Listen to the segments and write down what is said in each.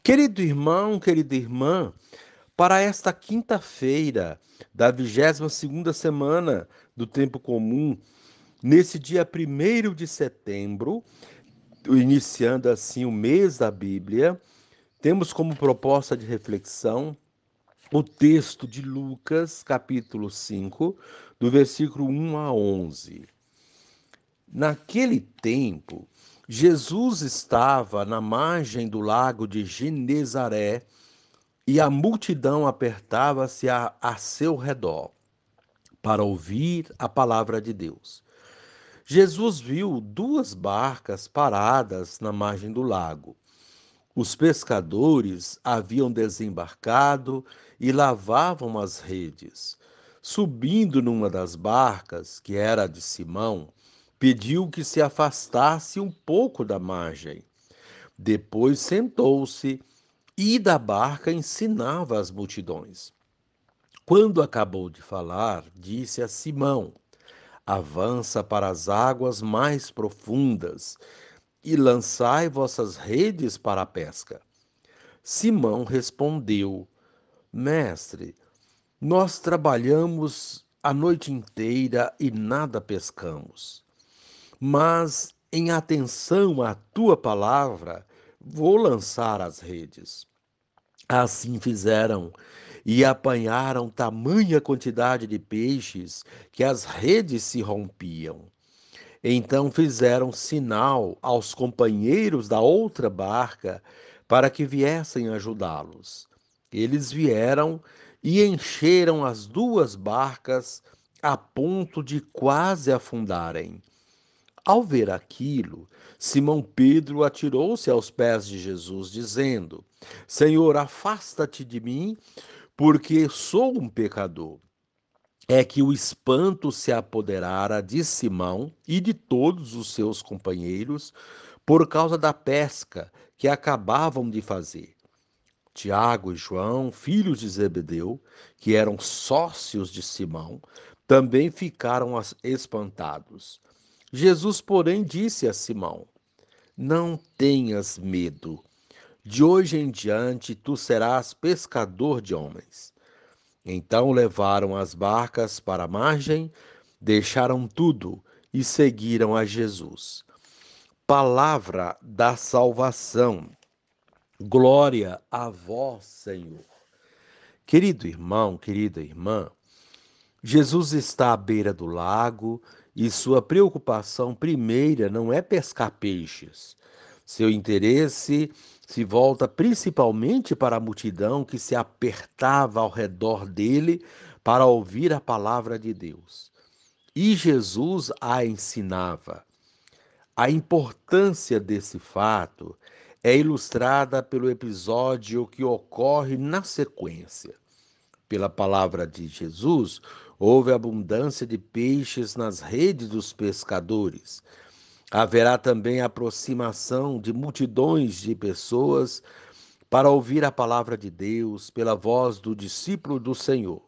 Querido irmão, querida irmã, para esta quinta-feira da 22ª semana do tempo comum, nesse dia 1º de setembro, iniciando assim o mês da Bíblia, temos como proposta de reflexão o texto de Lucas, capítulo 5, do versículo 1 a 11. Naquele tempo, Jesus estava na margem do lago de Genezaré e a multidão apertava-se a seu redor para ouvir a palavra de Deus. Jesus viu duas barcas paradas na margem do lago. Os pescadores haviam desembarcado e lavavam as redes. Subindo numa das barcas, que era a de Simão, pediu que se afastasse um pouco da margem. Depois sentou-se e da barca ensinava as multidões. Quando acabou de falar, disse a Simão: Avança para as águas mais profundas e lançai vossas redes para a pesca. Simão respondeu: Mestre, nós trabalhamos a noite inteira e nada pescamos. Mas, em atenção à tua palavra, vou lançar as redes. Assim fizeram, e apanharam tamanha quantidade de peixes que as redes se rompiam. Então fizeram sinal aos companheiros da outra barca para que viessem ajudá-los. Eles vieram e encheram as duas barcas a ponto de quase afundarem. Ao ver aquilo, Simão Pedro atirou-se aos pés de Jesus, dizendo: Senhor, afasta-te de mim, porque sou um pecador. É que o espanto se apoderara de Simão e de todos os seus companheiros por causa da pesca que acabavam de fazer. Tiago e João, filhos de Zebedeu, que eram sócios de Simão, também ficaram espantados. Jesus, porém, disse a Simão: Não tenhas medo. De hoje em diante tu serás pescador de homens. Então levaram as barcas para a margem, deixaram tudo e seguiram a Jesus. Palavra da salvação. Glória a vós, Senhor. Querido irmão, querida irmã, Jesus está à beira do lago e sua preocupação primeira não é pescar peixes. Seu interesse se volta principalmente para a multidão que se apertava ao redor dele para ouvir a palavra de Deus. E Jesus a ensinava. A importância desse fato é ilustrada pelo episódio que ocorre na sequência. Pela palavra de Jesus, houve abundância de peixes nas redes dos pescadores. Haverá também aproximação de multidões de pessoas para ouvir a palavra de Deus pela voz do discípulo do Senhor.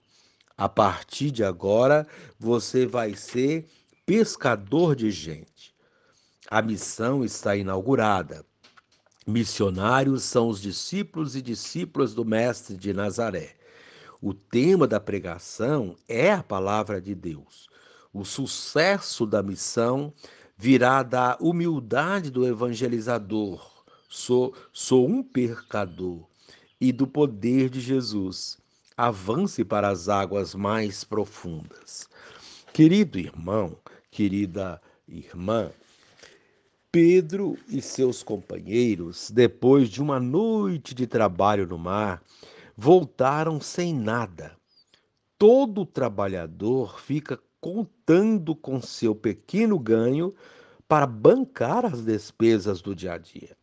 A partir de agora, você vai ser pescador de gente. A missão está inaugurada. Missionários são os discípulos e discípulas do Mestre de Nazaré. O tema da pregação é a palavra de Deus. O sucesso da missão virá da humildade do evangelizador. Sou um pecador e do poder de Jesus. Avance para as águas mais profundas. Querido irmão, querida irmã, Pedro e seus companheiros, depois de uma noite de trabalho no mar, voltaram sem nada. Todo trabalhador fica contando com seu pequeno ganho para bancar as despesas do dia a dia.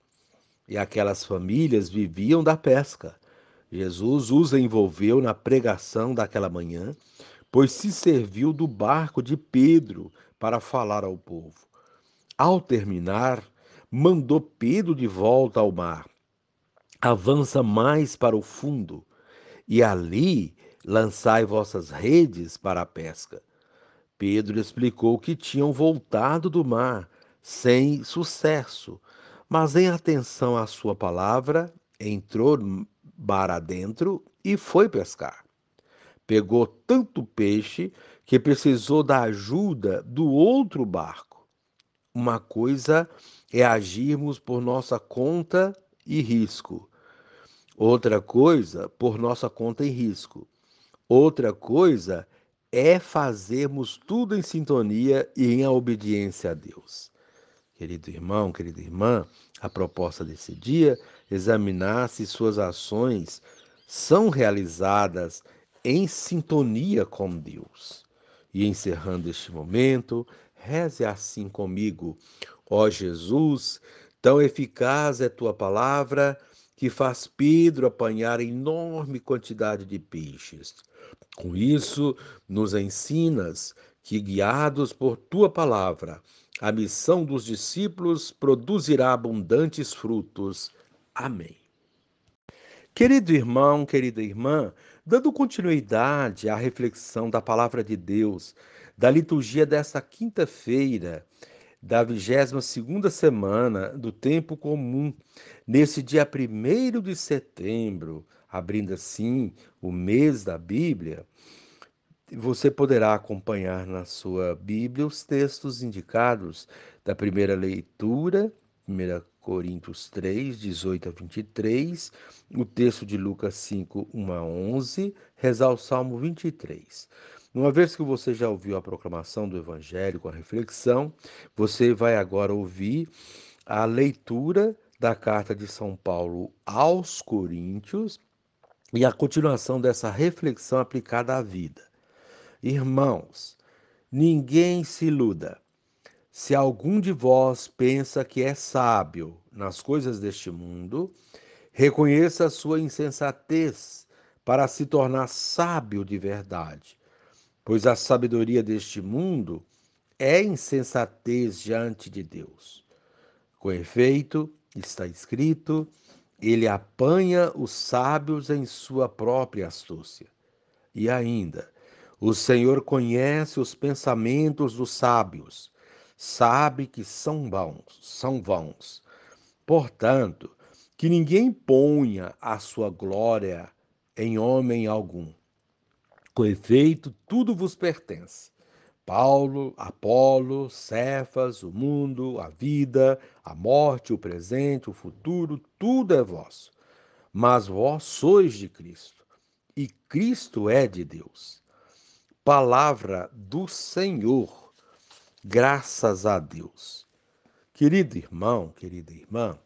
E aquelas famílias viviam da pesca. Jesus os envolveu na pregação daquela manhã, pois se serviu do barco de Pedro para falar ao povo. Ao terminar, mandou Pedro de volta ao mar. Avança mais para o fundo, e ali lançai vossas redes para a pesca. Pedro explicou que tinham voltado do mar sem sucesso, mas em atenção à sua palavra, entrou mar adentro e foi pescar. Pegou tanto peixe que precisou da ajuda do outro barco. Uma coisa é agirmos por nossa conta e risco. Outra coisa, por nossa conta e risco. Outra coisa é fazermos tudo em sintonia e em obediência a Deus. Querido irmão, querida irmã, a proposta desse dia, examinar se suas ações são realizadas em sintonia com Deus. E encerrando este momento, reze assim comigo: ó Jesus, tão eficaz é tua palavra que faz Pedro apanhar enorme quantidade de peixes. Com isso, nos ensinas que, guiados por tua palavra, a missão dos discípulos produzirá abundantes frutos. Amém. Querido irmão, querida irmã, dando continuidade à reflexão da palavra de Deus, da liturgia desta quinta-feira, da 22ª semana do tempo comum, nesse dia 1º de setembro, abrindo assim o mês da Bíblia, você poderá acompanhar na sua Bíblia os textos indicados da primeira leitura, 1 Coríntios 3, 18 a 23, o texto de Lucas 5, 1 a 11, rezar o Salmo 23. Uma vez que você já ouviu a proclamação do Evangelho com a reflexão, você vai agora ouvir a leitura da carta de São Paulo aos Coríntios e a continuação dessa reflexão aplicada à vida. Irmãos, ninguém se iluda. Se algum de vós pensa que é sábio nas coisas deste mundo, reconheça a sua insensatez para se tornar sábio de verdade, pois a sabedoria deste mundo é insensatez diante de Deus. Com efeito, está escrito, ele apanha os sábios em sua própria astúcia. E ainda, o Senhor conhece os pensamentos dos sábios, sabe que são vãos. Portanto, que ninguém ponha a sua glória em homem algum. Com efeito, tudo vos pertence. Paulo, Apolo, Cefas, o mundo, a vida, a morte, o presente, o futuro, tudo é vosso. Mas vós sois de Cristo, e Cristo é de Deus. Palavra do Senhor, graças a Deus. Querido irmão, querida irmã,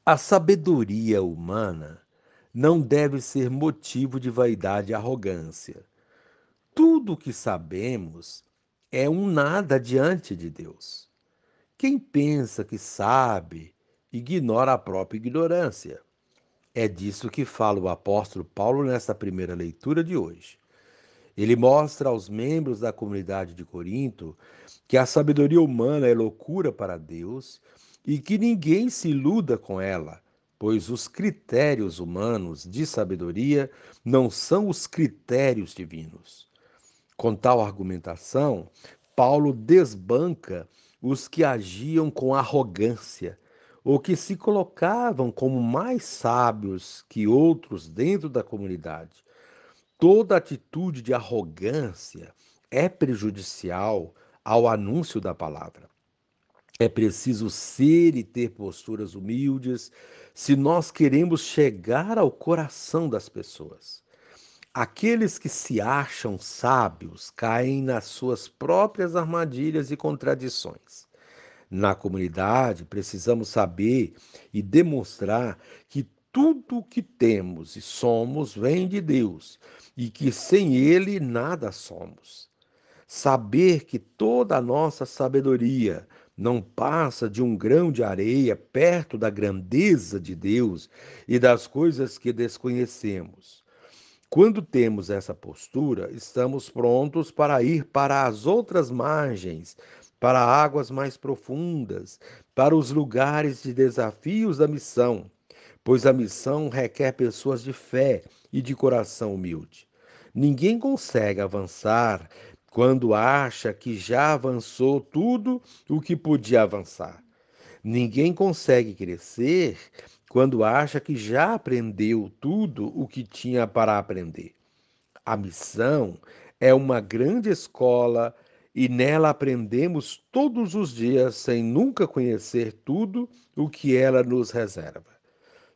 a sabedoria humana não deve ser motivo de vaidade e arrogância. Tudo o que sabemos é um nada diante de Deus. Quem pensa que sabe, ignora a própria ignorância. É disso que fala o apóstolo Paulo nesta primeira leitura de hoje. Ele mostra aos membros da comunidade de Corinto que a sabedoria humana é loucura para Deus e que ninguém se iluda com ela, pois os critérios humanos de sabedoria não são os critérios divinos. Com tal argumentação, Paulo desbanca os que agiam com arrogância ou que se colocavam como mais sábios que outros dentro da comunidade. Toda atitude de arrogância é prejudicial ao anúncio da palavra. É preciso ser e ter posturas humildes se nós queremos chegar ao coração das pessoas. Aqueles que se acham sábios caem nas suas próprias armadilhas e contradições. Na comunidade, precisamos saber e demonstrar que tudo o que temos e somos vem de Deus e que sem Ele nada somos. Saber que toda a nossa sabedoria não passa de um grão de areia perto da grandeza de Deus e das coisas que desconhecemos. Quando temos essa postura, estamos prontos para ir para as outras margens, para águas mais profundas, para os lugares de desafios da missão, pois a missão requer pessoas de fé e de coração humilde. Ninguém consegue avançar quando acha que já avançou tudo o que podia avançar. Ninguém consegue crescer quando acha que já aprendeu tudo o que tinha para aprender. A missão é uma grande escola e nela aprendemos todos os dias sem nunca conhecer tudo o que ela nos reserva.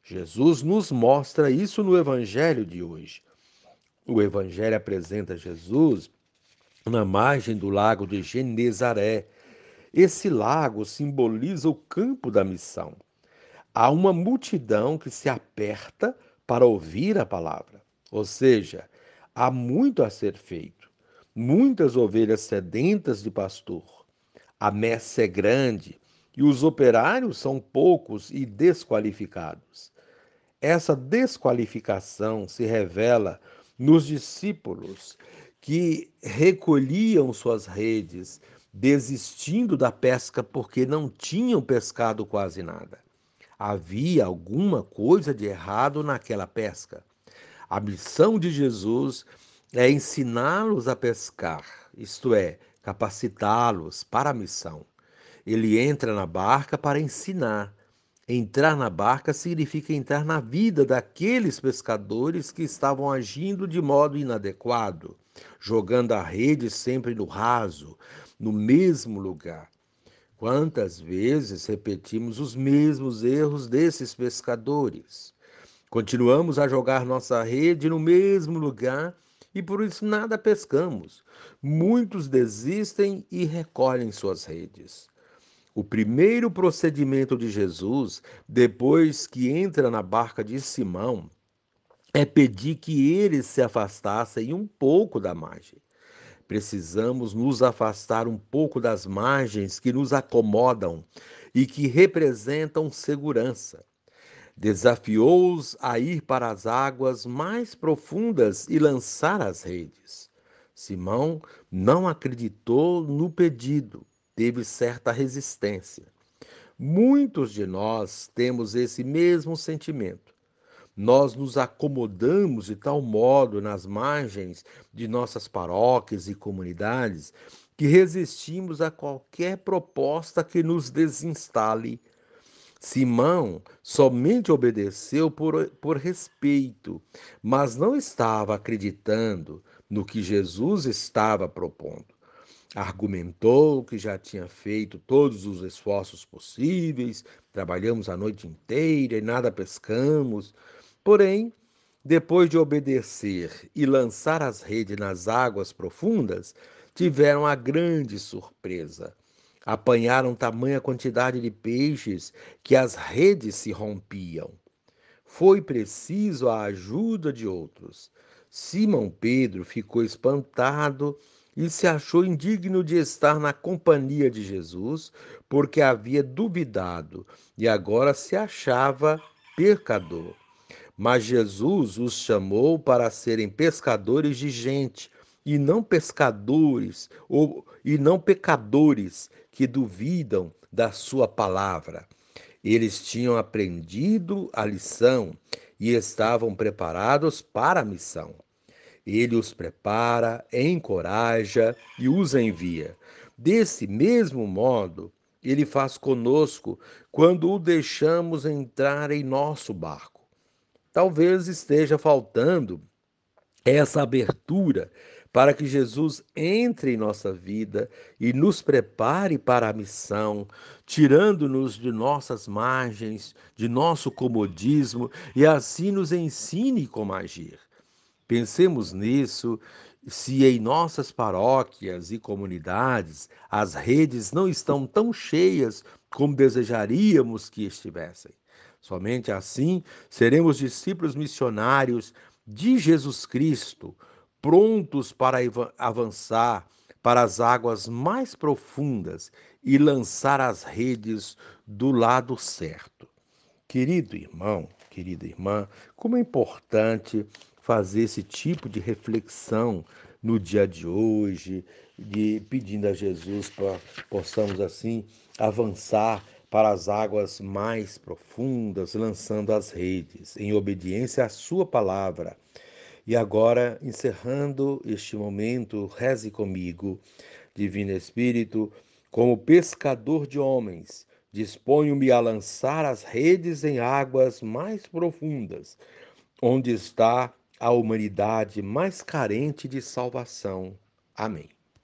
Jesus nos mostra isso no Evangelho de hoje. O Evangelho apresenta Jesus na margem do lago de Genezaré. Esse lago simboliza o campo da missão. Há uma multidão que se aperta para ouvir a palavra. Ou seja, há muito a ser feito. Muitas ovelhas sedentas de pastor. A messe é grande e os operários são poucos e desqualificados. Essa desqualificação se revela nos discípulos que recolhiam suas redes, desistindo da pesca porque não tinham pescado quase nada. Havia alguma coisa de errado naquela pesca. A missão de Jesus é ensiná-los a pescar, isto é, capacitá-los para a missão. Ele entra na barca para ensinar. Entrar na barca significa entrar na vida daqueles pescadores que estavam agindo de modo inadequado, jogando a rede sempre no raso, no mesmo lugar. Quantas vezes repetimos os mesmos erros desses pescadores? Continuamos a jogar nossa rede no mesmo lugar e por isso nada pescamos. Muitos desistem e recolhem suas redes. O primeiro procedimento de Jesus, depois que entra na barca de Simão, é pedir que eles se afastassem um pouco da margem. Precisamos nos afastar um pouco das margens que nos acomodam e que representam segurança. Desafiou-os a ir para as águas mais profundas e lançar as redes. Simão não acreditou no pedido, teve certa resistência. Muitos de nós temos esse mesmo sentimento. Nós nos acomodamos de tal modo nas margens de nossas paróquias e comunidades que resistimos a qualquer proposta que nos desinstale. Simão somente obedeceu por respeito, mas não estava acreditando no que Jesus estava propondo. Argumentou que já tinha feito todos os esforços possíveis, trabalhamos a noite inteira e nada pescamos. Porém, depois de obedecer e lançar as redes nas águas profundas, tiveram a grande surpresa. Apanharam tamanha quantidade de peixes que as redes se rompiam. Foi preciso a ajuda de outros. Simão Pedro ficou espantado e se achou indigno de estar na companhia de Jesus, porque havia duvidado e agora se achava pecador. Mas Jesus os chamou para serem pescadores de gente, e não pescadores, e não pecadores que duvidam da sua palavra. Eles tinham aprendido a lição e estavam preparados para a missão. Ele os prepara, encoraja e os envia. Desse mesmo modo, ele faz conosco quando o deixamos entrar em nosso barco. Talvez esteja faltando essa abertura para que Jesus entre em nossa vida e nos prepare para a missão, tirando-nos de nossas margens, de nosso comodismo e assim nos ensine como agir. Pensemos nisso. Se em nossas paróquias e comunidades as redes não estão tão cheias como desejaríamos que estivessem. Somente assim seremos discípulos missionários de Jesus Cristo, prontos para avançar para as águas mais profundas e lançar as redes do lado certo. Querido irmão, querida irmã, como é importante fazer esse tipo de reflexão no dia de hoje, de pedindo a Jesus para possamos assim avançar para as águas mais profundas, lançando as redes em obediência à sua palavra. E agora, encerrando este momento, reze comigo, Divino Espírito, como pescador de homens, Disponho-me a lançar as redes em águas mais profundas, onde está a humanidade mais carente de salvação. Amém.